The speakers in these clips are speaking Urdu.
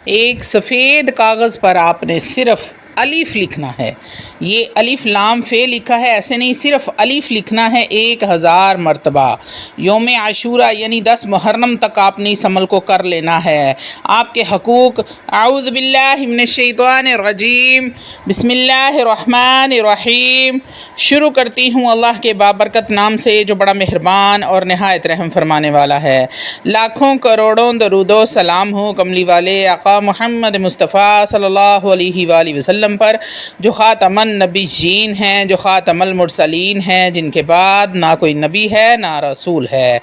ایک سفید کاغذ پر آپ نے صرف الف لکھنا ہے۔ یہ الف لام فے لکھا ہے، ایسے نہیں، صرف الف لکھنا ہے 1000 مرتبہ۔ یوم عاشورہ یعنی 10 محرم تک آپ نے اس عمل کو کر لینا ہے۔ آپ کے حقوق: اعوذ باللہ من الشیطان الرجیم، بسم اللہ الرحمن الرحیم۔ شروع کرتی ہوں اللہ کے بابرکت نام سے جو بڑا مہربان اور نہایت رحم فرمانے والا ہے۔ لاکھوں کروڑوں درود و سلام ہو کملی والے آقا محمد مصطفیٰ صلی اللہ علیہ وآلہ وسلم پر، جو خاتم النبیین ہیں، جو خاتم المرسلین ہیں، جن کے بعد نہ کوئی نبی ہے نہ رسول ہے۔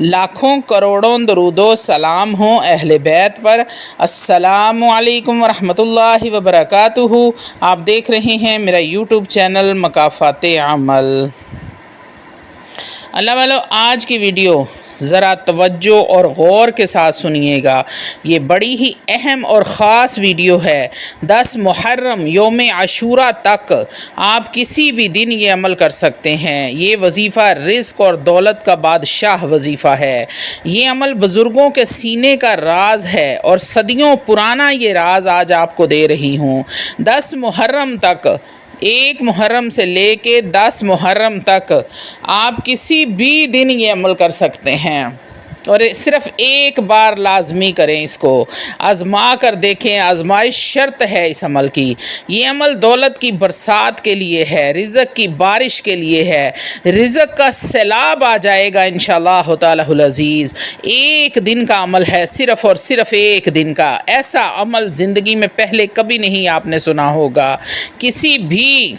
لاکھوں کروڑوں درود و سلام ہوں اہل بیت پر۔ السلام علیکم ورحمۃ اللہ وبرکاتہ۔ آپ دیکھ رہے ہیں میرا یوٹیوب چینل مکافات عمل۔ اللہ والو، آج کی ویڈیو ذرا توجہ اور غور کے ساتھ سنیے گا۔ یہ بڑی ہی اہم اور خاص ویڈیو ہے۔ 10 محرم یوم عاشورہ تک آپ کسی بھی دن یہ عمل کر سکتے ہیں۔ یہ وظیفہ رزق اور دولت کا بادشاہ وظیفہ ہے۔ یہ عمل بزرگوں کے سینے کا راز ہے اور صدیوں پرانا یہ راز آج آپ کو دے رہی ہوں۔ 10 محرم تک، 1 محرم سے لے کے 10 محرم تک آپ کسی بھی دن یہ عمل کر سکتے ہیں، اور صرف ایک بار لازمی کریں، اس کو آزما کر دیکھیں۔ آزمائش شرط ہے اس عمل کی۔ یہ عمل دولت کی برسات کے لیے ہے، رزق کی بارش کے لیے ہے، رزق کا سیلاب آ جائے گا انشاءاللہ تعالی العزیز۔ 1 دن کا عمل ہے، صرف اور صرف 1 دن کا۔ ایسا عمل زندگی میں پہلے کبھی نہیں آپ نے سنا ہوگا، کسی بھی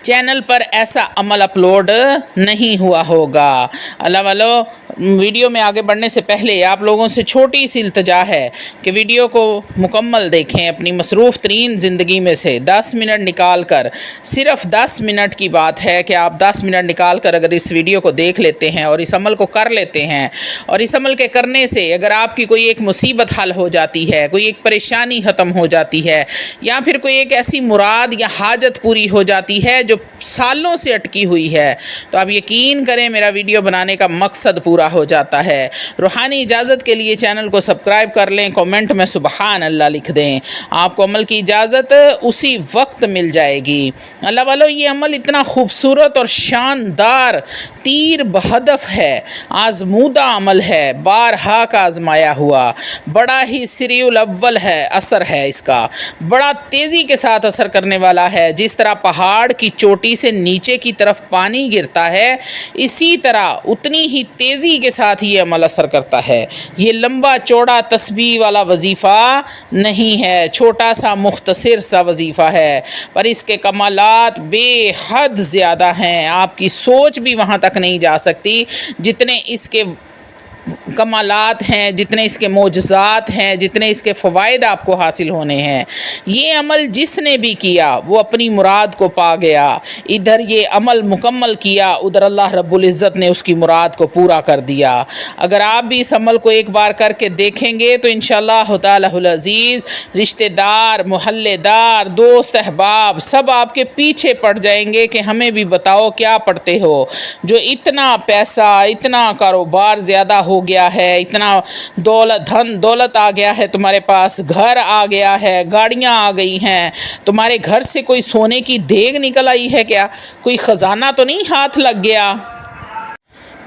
چینل پر ایسا عمل اپلوڈ نہیں ہوا ہوگا۔ اللہ والو، ویڈیو میں آگے بڑھنے سے پہلے آپ لوگوں سے چھوٹی سی التجا ہے کہ ویڈیو کو مکمل دیکھیں اپنی مصروف ترین زندگی میں سے 10 منٹ نکال کر۔ صرف 10 منٹ کی بات ہے کہ آپ 10 منٹ نکال کر اگر اس ویڈیو کو دیکھ لیتے ہیں اور اس عمل کو کر لیتے ہیں، اور اس عمل کے کرنے سے اگر آپ کی کوئی ایک مصیبت حل ہو جاتی ہے، کوئی ایک پریشانی ختم ہو جاتی ہے، یا پھر کوئی ایک ایسی مراد یا حاجت پوری ہو جاتی ہے جو سالوں سے اٹکی ہوئی ہے، تو آپ یقین کریں میرا ویڈیو بنانے کا مقصد پورا ہو جاتا ہے۔ روحانی اجازت کے لیے چینل کو سبسکرائب کر لیں، کومنٹ میں سبحان اللہ لکھ دیں، آپ کو عمل کی اجازت اسی وقت مل جائے گی۔ اللہ والو، یہ عمل اتنا خوبصورت اور شاندار، تیر بہدف ہے، آزمودہ عمل ہے، بارہا کا آزمایا ہوا، بڑا ہی سری الاول ہے، اثر ہے اس کا، بڑا تیزی کے ساتھ اثر کرنے والا ہے۔ جس طرح پہاڑ کی چوٹی سے نیچے کی طرف پانی گرتا ہے، اسی طرح اتنی ہی تیزی کے ساتھ یہ عمل اثر کرتا ہے۔ یہ لمبا چوڑا تسبیح والا وظیفہ نہیں ہے، چھوٹا سا مختصر سا وظیفہ ہے، پر اس کے کمالات بے حد زیادہ ہیں۔ آپ کی سوچ بھی وہاں تک نہیں جا سکتی جتنے اس کے کمالات ہیں، جتنے اس کے معجزات ہیں، جتنے اس کے فوائد آپ کو حاصل ہونے ہیں۔ یہ عمل جس نے بھی کیا وہ اپنی مراد کو پا گیا۔ ادھر یہ عمل مکمل کیا، ادھر اللہ رب العزت نے اس کی مراد کو پورا کر دیا۔ اگر آپ بھی اس عمل کو ایک بار کر کے دیکھیں گے تو انشاءاللہ تعالی العزیز رشتہ دار، محلے دار، دوست، احباب سب آپ کے پیچھے پڑ جائیں گے کہ ہمیں بھی بتاؤ کیا پڑھتے ہو، جو اتنا پیسہ، اتنا کاروبار زیادہ ہو گیا ہے، اتنا دولت آ گیا ہے، تمہارے پاس گھر آ گیا ہے، گاڑیاں آ گئی ہیں، تمہارے گھر سے کوئی سونے کی دیگ نکل آئی ہے کیا؟ کوئی خزانہ تو نہیں ہاتھ لگ گیا؟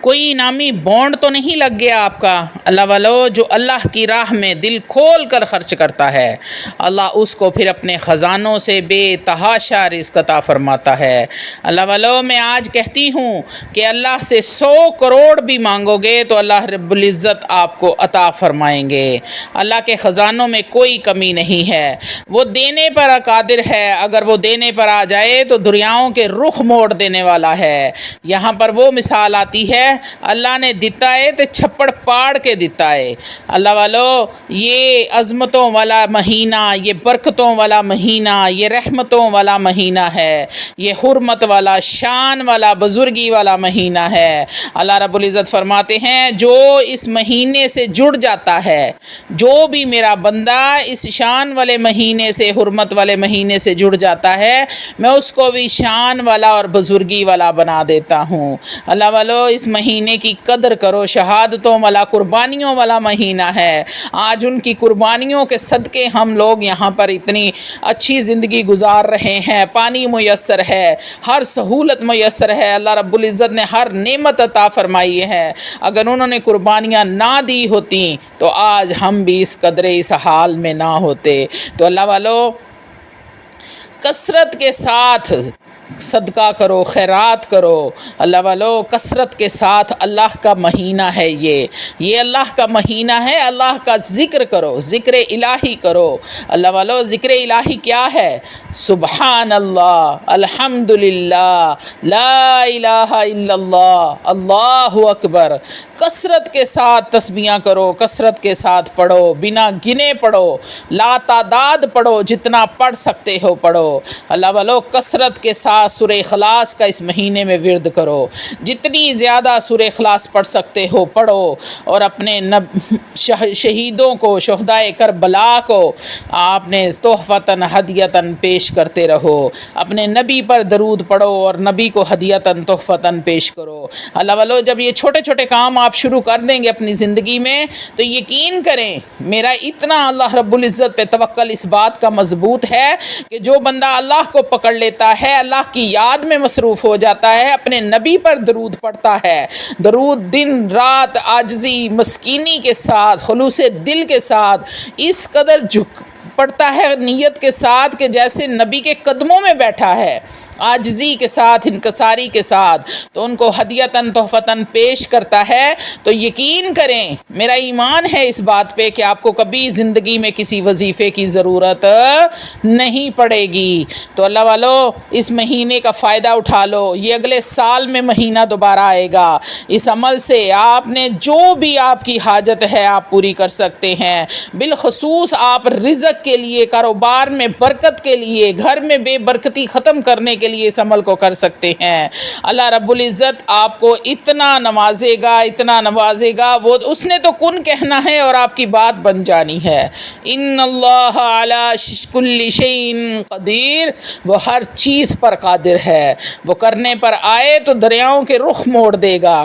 کوئی انعامی بانڈ تو نہیں لگ گیا آپ کا؟ اللہ والو، جو اللہ کی راہ میں دل کھول کر خرچ کرتا ہے، اللہ اس کو پھر اپنے خزانوں سے بے تحاشا رزق عطا فرماتا ہے۔ اللہ والو، میں آج کہتی ہوں کہ اللہ سے 100 کروڑ بھی مانگو گے تو اللہ رب العزت آپ کو عطا فرمائیں گے۔ اللہ کے خزانوں میں کوئی کمی نہیں ہے، وہ دینے پر قادر ہے۔ اگر وہ دینے پر آ جائے تو دریاؤں کے رخ موڑ دینے والا ہے۔ یہاں پر وہ مثال آتی ہے، اللہ نے دیتا ہے تو چھپڑ پاڑ کے دیتا ہے۔ اللہ والو، یہ عظمتوں والا مہینہ، یہ برکتوں والا مہینہ، یہ رحمتوں والا مہینہ ہے، یہ حرمت والا، شان والا، بزرگی والا مہینہ ہے۔ اللہ رب العزت فرماتے ہیں، جو اس مہینے سے جڑ جاتا ہے، جو بھی میرا بندہ اس شان والے مہینے سے، حرمت والے مہینے سے جڑ جاتا ہے، میں اس کو بھی شان والا اور بزرگی والا بنا دیتا ہوں۔ اللہ والو، اس مہینے کی قدر کرو، شہادتوں والا، قربانیوں والا مہینہ ہے۔ آج ان کی قربانیوں کے صدقے ہم لوگ یہاں پر اتنی اچھی زندگی گزار رہے ہیں، پانی میسر ہے، ہر سہولت میسر ہے، اللہ رب العزت نے ہر نعمت عطا فرمائی ہے۔ اگر انہوں نے قربانیاں نہ دی ہوتی تو آج ہم بھی اس قدر اس حال میں نہ ہوتے۔ تو اللہ والو، کثرت کے ساتھ صدقہ کرو، خیرات کرو اللہ والو، کثرت کے ساتھ۔ اللہ کا مہینہ ہے یہ اللہ کا مہینہ ہے، اللہ کا ذکر کرو، ذکر الہی کرو اللہ والو۔ ذکر الہی کیا ہے؟ سبحان اللہ، الحمدللہ، لا الہ الا اللہ، اللہ اکبر۔ کثرت کے ساتھ تسبیحاں کرو، کثرت کے ساتھ پڑھو، بنا گنے پڑھو، لا تعداد پڑھو، جتنا پڑھ سکتے ہو پڑھو اللہ والو۔ کثرت کے ساتھ سورہ اخلاص کا اس مہینے میں ورد کرو، جتنی زیادہ سورہ اخلاص پڑھ سکتے ہو پڑھو، اور اپنے شہیدوں کو، شہدائے کربلا کو آپ نے تحفتاً ہدیتاً پیش کرتے رہو۔ اپنے نبی پر درود پڑھو اور نبی کو ہدیتاً تحفتاً پیش کرو اللہ والو۔ جب یہ چھوٹے چھوٹے کام آپ شروع کر دیں گے اپنی زندگی میں تو یقین کریں میرا اتنا اللہ رب العزت پہ توکل اس بات کا مضبوط ہے کہ جو بندہ اللہ کو پکڑ لیتا ہے، اللہ کی یاد میں مصروف ہو جاتا ہے، اپنے نبی پر درود پڑھتا ہے، درود دن رات عاجزی مسکینی کے ساتھ، خلوص دل کے ساتھ، اس قدر پڑھتا ہے نیت کے ساتھ کہ جیسے نبی کے قدموں میں بیٹھا ہے، عاجزی کے ساتھ، انکساری کے ساتھ، تو ان کو ہدیتاً تحفتاً پیش کرتا ہے، تو یقین کریں میرا ایمان ہے اس بات پہ کہ آپ کو کبھی زندگی میں کسی وظیفے کی ضرورت نہیں پڑے گی۔ تو اللہ والو، اس مہینے کا فائدہ اٹھا لو، یہ اگلے سال میں مہینہ دوبارہ آئے گا، اس عمل سے آپ نے جو بھی آپ کی حاجت ہے آپ پوری کر سکتے ہیں۔ بالخصوص آپ رزق کے لیے، کاروبار میں برکت کے لیے، گھر میں بے برکتی ختم کرنے کے لیے اس عمل کو کر سکتے ہیں۔ اللہ رب العزت آپ کو اتنا نوازے گا، اتنا نوازے گا، وہ اس نے تو کن کہنا ہے اور آپ کی بات بن جانی ہے۔ ان اللہ علی کل شیء قدیر، وہ ہر چیز پر قادر ہے، وہ کرنے پر آئے تو دریاؤں کے رخ موڑ دے گا۔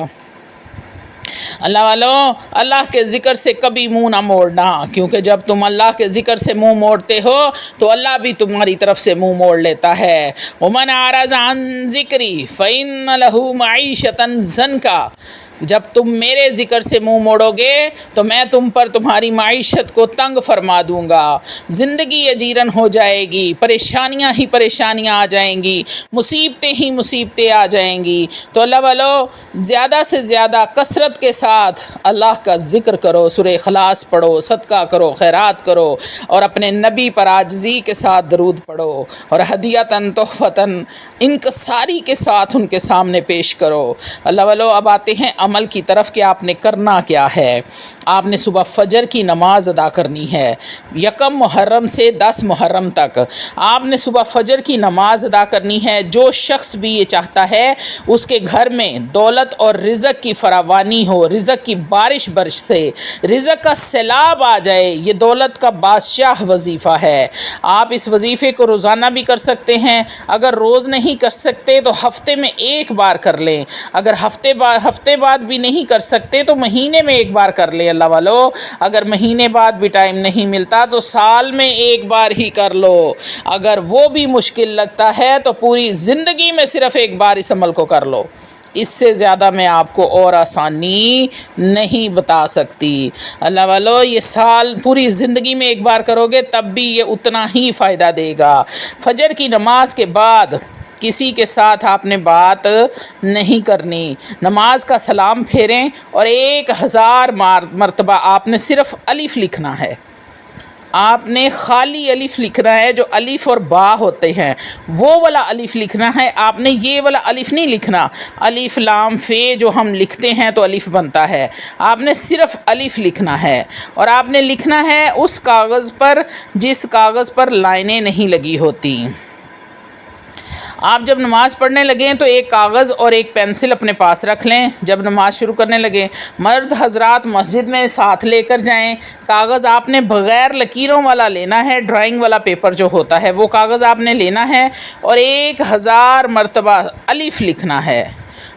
اللہ والو، اللہ کے ذکر سے کبھی منہ نہ موڑنا، کیونکہ جب تم اللہ کے ذکر سے منہ موڑتے ہو تو اللہ بھی تمہاری طرف سے منہ موڑ لیتا ہے۔ وَمَنْ أَعْرَضَ عَنْ ذِكْرِي فَإِنَّ لَهُ مَعِيشَةً ضَنْكًا، جب تم میرے ذکر سے منہ موڑو گے تو میں تم پر تمہاری معیشت کو تنگ فرما دوں گا، زندگی اجیرن ہو جائے گی، پریشانیاں ہی پریشانیاں آ جائیں گی، مصیبتیں ہی مصیبتیں آ جائیں گی۔ تو اللہ والو، زیادہ سے زیادہ کثرت کے ساتھ اللہ کا ذکر کرو، سورہ اخلاص پڑھو، صدقہ کرو، خیرات کرو، اور اپنے نبی پر عاجزی کے ساتھ درود پڑھو، اور ہدیتاً تحفتاً انکساری کے ساتھ ان کے سامنے پیش کرو۔ اللہ والو، اب آتے ہیں عمل کی طرف کہ آپ نے کرنا کیا ہے۔ آپ نے صبح فجر کی نماز ادا کرنی ہے، 1 محرم سے 10 محرم تک آپ نے صبح فجر کی نماز ادا کرنی ہے۔ جو شخص بھی یہ چاہتا ہے اس کے گھر میں دولت اور رزق کی فراوانی ہو، رزق کی بارش برسے، رزق کا سیلاب آ جائے، یہ دولت کا بادشاہ وظیفہ ہے۔ آپ اس وظیفے کو روزانہ بھی کر سکتے ہیں، اگر روز نہیں کر سکتے تو ہفتے میں 1 بار کر لیں، اگر ہفتے بعد بھی نہیں کر سکتے تو مہینے میں 1 بار کر لیں۔ اللہ والو، اگر مہینے بعد بھی ٹائم نہیں ملتا تو سال میں 1 بار ہی کر لو، اگر وہ بھی مشکل لگتا ہے تو پوری زندگی میں صرف 1 بار اس عمل کو کر لو۔ اس سے زیادہ میں آپ کو اور آسانی نہیں بتا سکتی۔ اللہ والو، یہ سال پوری زندگی میں 1 بار کرو گے تب بھی یہ اتنا ہی فائدہ دے گا۔ فجر کی نماز کے بعد کسی کے ساتھ آپ نے بات نہیں کرنی، نماز کا سلام پھیریں اور 1000 مرتبہ آپ نے صرف الف لکھنا ہے، آپ نے خالی الف لکھنا ہے، جو الف اور با ہوتے ہیں وہ والا الف لکھنا ہے، آپ نے یہ والا الف نہیں لکھنا، الف لام فے جو ہم لکھتے ہیں تو الف بنتا ہے، آپ نے صرف الف لکھنا ہے، اور آپ نے لکھنا ہے اس کاغذ پر جس کاغذ پر لائنیں نہیں لگی ہوتی۔ آپ جب نماز پڑھنے لگیں تو 1 کاغذ اور 1 پینسل اپنے پاس رکھ لیں۔ جب نماز شروع کرنے لگیں، مرد حضرات مسجد میں ساتھ لے کر جائیں۔ کاغذ آپ نے بغیر لکیروں والا لینا ہے، ڈرائنگ والا پیپر جو ہوتا ہے وہ کاغذ آپ نے لینا ہے، اور 1000 مرتبہ الف لکھنا ہے۔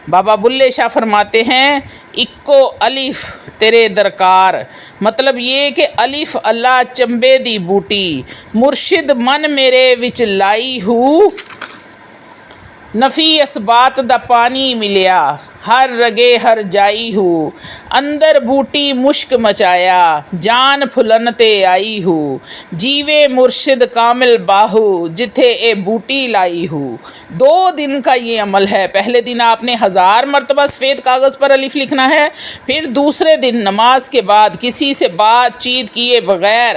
بابا بلے شاہ فرماتے ہیں اکو الف تیرے درکار، مطلب یہ کہ الف اللہ چمبے دی بوٹی، مرشد من میرے وچ لائی ہو، نفی اسبات دا پانی ملیا، ہر رگے ہر جائی ہو، اندر بوٹی مشک مچایا، جان پھلنتے آئی ہو، جیوے مرشد کامل باہو، جتھے اے بوٹی لائی ہو۔ 2 دن کا یہ عمل ہے۔ پہلے دن آپ نے 1000 مرتبہ سفید کاغذ پر الف لکھنا ہے، پھر دوسرے دن نماز کے بعد کسی سے بات چیت کیے بغیر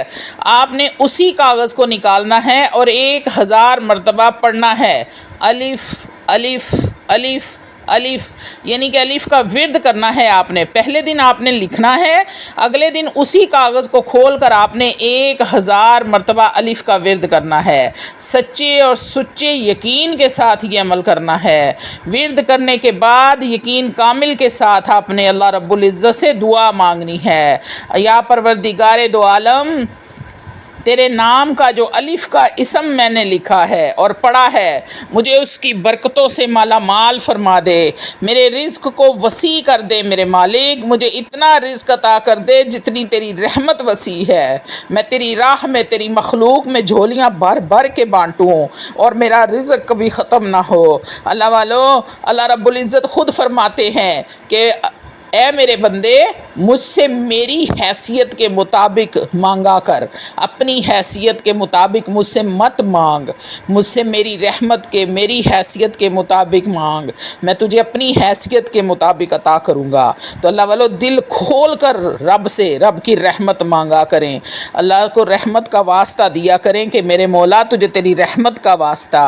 آپ نے اسی کاغذ کو نکالنا ہے اور 1000 مرتبہ پڑھنا ہے، الف الف الف الف، یعنی کہ الف کا ورد کرنا ہے آپ نے۔ پہلے دن آپ نے لکھنا ہے، اگلے دن اسی کاغذ کو کھول کر آپ نے 1000 مرتبہ الف کا ورد کرنا ہے۔ سچے اور سچے یقین کے ساتھ یہ عمل کرنا ہے۔ ورد کرنے کے بعد یقین کامل کے ساتھ آپ نے اللہ رب العزت سے دعا مانگنی ہے، یا پروردگار دو عالم، تیرے نام کا جو الف کا اسم میں نے لکھا ہے اور پڑھا ہے، مجھے اس کی برکتوں سے مالا مال فرما دے، میرے رزق کو وسیع کر دے میرے مالک، مجھے اتنا رزق عطا کر دے جتنی تیری رحمت وسیع ہے، میں تیری راہ میں تیری مخلوق میں جھولیاں بھر بھر کے بانٹوں اور میرا رزق کبھی ختم نہ ہو۔ اللہ والو، اللہ رب العزت خود فرماتے ہیں کہ اے میرے بندے، مجھ سے میری حیثیت کے مطابق مانگا کر، اپنی حیثیت کے مطابق مجھ سے مت مانگ، مجھ سے میری رحمت کے، میری حیثیت کے مطابق مانگ، میں تجھے اپنی حیثیت کے مطابق عطا کروں گا۔ تو اللہ والو، دل کھول کر رب سے، رب کی رحمت مانگا کریں، اللہ کو رحمت کا واسطہ دیا کریں کہ میرے مولا تجھے تیری رحمت کا واسطہ۔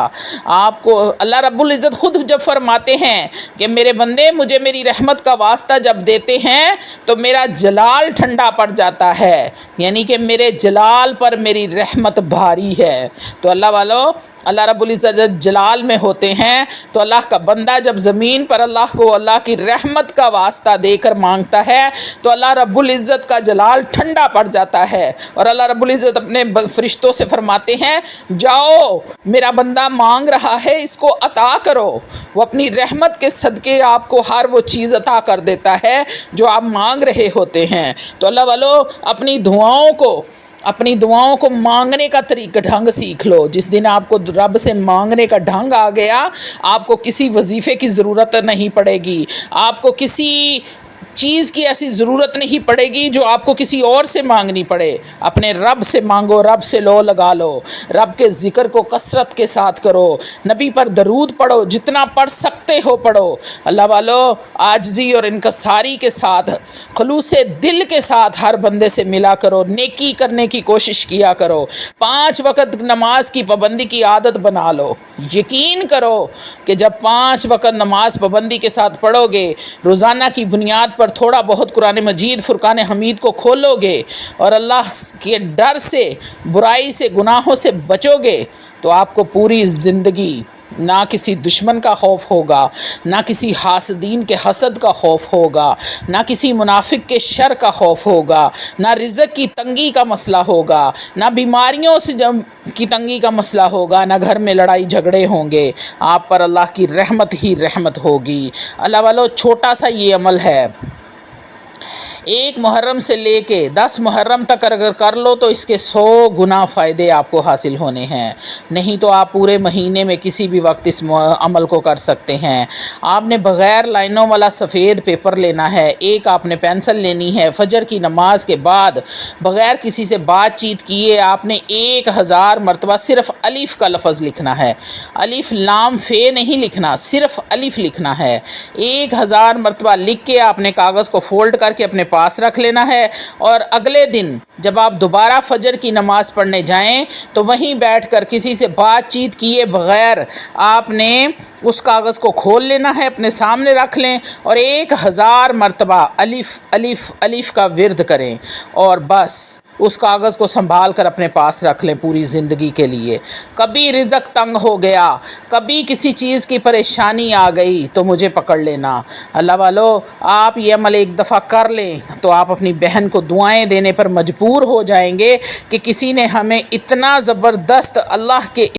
آپ کو اللہ رب العزت خود جب فرماتے ہیں کہ میرے بندے مجھے میری رحمت کا واسطہ جب دیتے ہیں تو میرا جلال ٹھنڈا پڑ جاتا ہے، یعنی کہ میرے جلال پر میری رحمت بھاری ہے۔ تو اللہ والو، اللہ رب العزت جب جلال میں ہوتے ہیں تو اللہ کا بندہ جب زمین پر اللہ کو اللہ کی رحمت کا واسطہ دے کر مانگتا ہے تو اللہ رب العزت کا جلال ٹھنڈا پڑ جاتا ہے، اور اللہ رب العزت اپنے فرشتوں سے فرماتے ہیں جاؤ، میرا بندہ مانگ رہا ہے، اس کو عطا کرو۔ وہ اپنی رحمت کے صدقے آپ کو ہر وہ چیز عطا کر دیتا ہے جو آپ مانگ رہے ہوتے ہیں۔ تو اللہ والو، اپنی دعاؤں کو مانگنے کا طریقہ ڈھنگ سیکھ لو۔ جس دن آپ کو رب سے مانگنے کا ڈھنگ آ گیا، آپ کو کسی وظیفے کی ضرورت نہیں پڑے گی، آپ کو کسی چیز کی ایسی ضرورت نہیں پڑے گی جو آپ کو کسی اور سے مانگنی پڑے۔ اپنے رب سے مانگو، رب سے لو لگا لو، رب کے ذکر کو کثرت کے ساتھ کرو، نبی پر درود پڑھو، جتنا پڑھ سکتے ہو پڑھو۔ اللہ والو، عاجزی اور انکساری کے ساتھ، خلوص دل کے ساتھ ہر بندے سے ملا کرو، نیکی کرنے کی کوشش کیا کرو، 5 وقت نماز کی پابندی کی عادت بنا لو۔ یقین کرو کہ جب 5 وقت نماز پابندی کے ساتھ پڑھو گے، روزانہ کی بنیاد پر تھوڑا بہت قرآن مجید، فرقان حمید کو کھولو گے اور اللہ کے ڈر سے، برائی سے، گناہوں سے بچو گے، تو آپ کو پوری زندگی نہ کسی دشمن کا خوف ہوگا، نہ کسی حاسدین کے حسد کا خوف ہوگا، نہ کسی منافق کے شر کا خوف ہوگا، نہ رزق کی تنگی کا مسئلہ ہوگا، نہ بیماریوں سے کی تنگی کا مسئلہ ہوگا، نہ گھر میں لڑائی جھگڑے ہوں گے۔ آپ پر اللہ کی رحمت ہی رحمت ہوگی۔ اللہ والو، چھوٹا سا یہ عمل ہے، 1 محرم سے لے کے 10 محرم تک اگر کر لو تو اس کے 100 گنا فائدے آپ کو حاصل ہونے ہیں، نہیں تو آپ پورے مہینے میں کسی بھی وقت اس عمل کو کر سکتے ہیں۔ آپ نے بغیر لائنوں والا سفید پیپر لینا ہے، ایک آپ نے پینسل لینی ہے، فجر کی نماز کے بعد بغیر کسی سے بات چیت کیے آپ نے 1000 مرتبہ صرف الف کا لفظ لکھنا ہے، الف لام فے نہیں لکھنا، صرف الف لکھنا ہے۔ 1000 مرتبہ لکھ کے آپ نے کاغذ کو فولڈ کر کے اپنے پاس رکھ لینا ہے، اور اگلے دن جب آپ دوبارہ فجر کی نماز پڑھنے جائیں تو وہیں بیٹھ کر کسی سے بات چیت کیے بغیر آپ نے اس کاغذ کو کھول لینا ہے، اپنے سامنے رکھ لیں اور 1000 مرتبہ الف الف الف کا ورد کریں، اور بس اس کاغذ کو سنبھال کر اپنے پاس رکھ لیں پوری زندگی کے لیے۔ کبھی رزق تنگ ہو گیا، کبھی کسی چیز کی پریشانی آ گئی تو مجھے پکڑ لینا۔ اللہ والو، آپ یہ عمل ایک دفعہ کر لیں تو آپ اپنی بہن کو دعائیں دینے پر مجبور ہو جائیں گے کہ کسی نے ہمیں اتنا زبردست اللہ کے